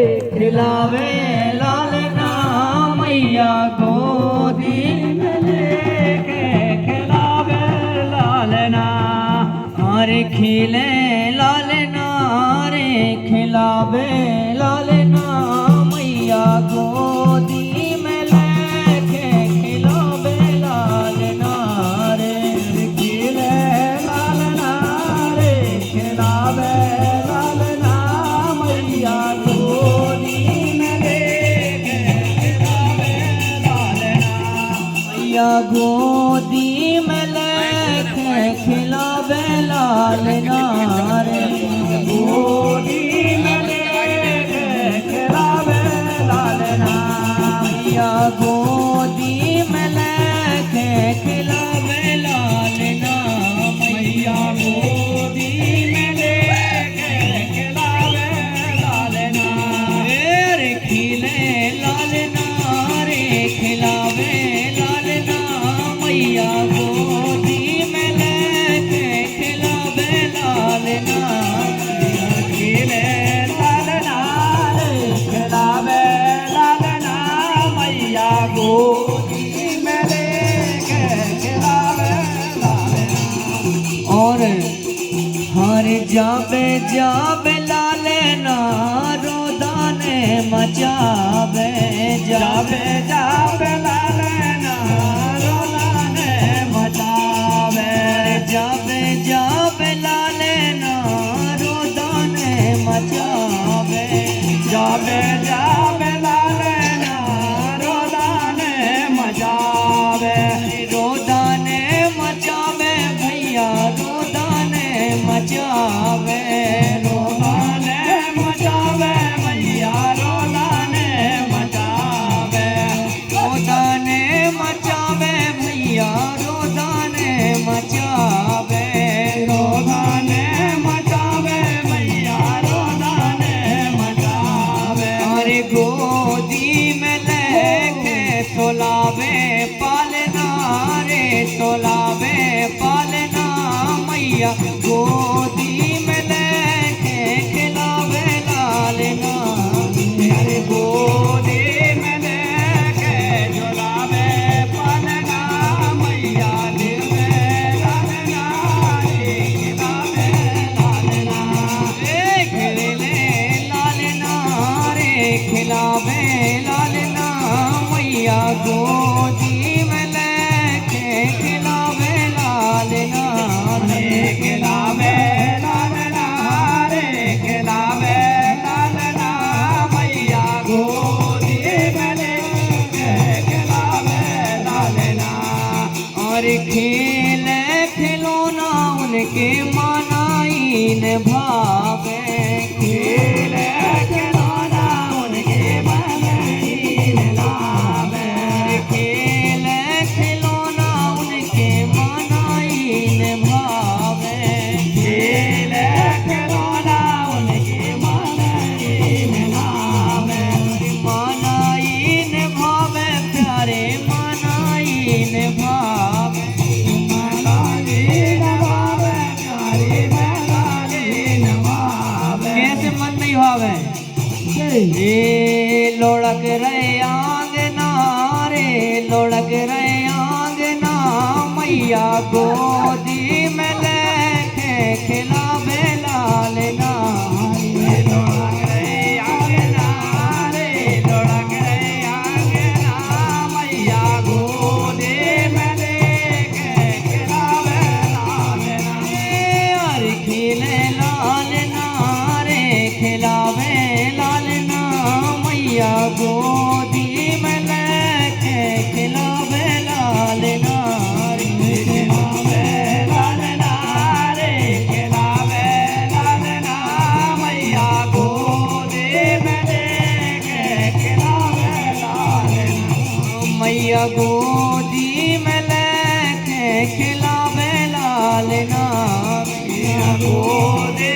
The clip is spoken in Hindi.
खिलावे लालना मैया गोदी में लेके खिलावे लालना अरे खिले लालना रे खिलावे लालना मैया गोदी में लेके खिलावे लालना रे खिले लालना रे खिलावे लालना मैया गोदी में लेके खिलावे लालना रे गोदी में लेके खिलावे लालना मैया गोदी में लेके खिलावे लालना मैया गोदी में लेके खिलावे लालना रे खिले लालना रे खिलावे मैया गोदी में लेके खिलावे लालना खिले लालना रे खिलावे लालना मैया गोदी में लेके खिलावे लालना और हर जाबे जाबे लालना रोदाने मचावे जाबे जाबे लालना जाबे जाबे लालना रोदाने मचावे जाबे जाबे लालना रोदाने मचावे रोदाने मचावे भैया रोदाने मचावे रोदाने मचावे भैया रोदाने मचावे रोदाने मचावे भैया रोदाने मचावे रोदाने मचावे भैया रोदाने मचावे अरे गोदी में लेके सोलावे पालना रे सोलावे पालना मैया गोदी में लेके खिलावे लालना अरे गोदी में लेके झुलावे पालना मैया खिलावे लालना मैया गोदी में लेके खिलावे लालना रे खिलावे लालना रे खिलावे लालना मैया गोदी में लेके खिलावे लालना और खेले खिलौना उनके मनाई न भावे खेले रे लोड़क रहे आंगना रे लोड़क रहे आंगना मैया गोदी में लेके खिलावे लालना लोड़क रहे आंगना रे लोड़क रहे आंगना मैया गोदी में लेके खिलावे लालना अरे खिले लालना रे खिलावे मैया गोदी में लेके खिलावे लालना रे खिलावे लालना रे खिलावे लालना मैया गोदी में लेके खिलावे लालना मैया गोदी में लेके खिलावे लालना मैया गोदी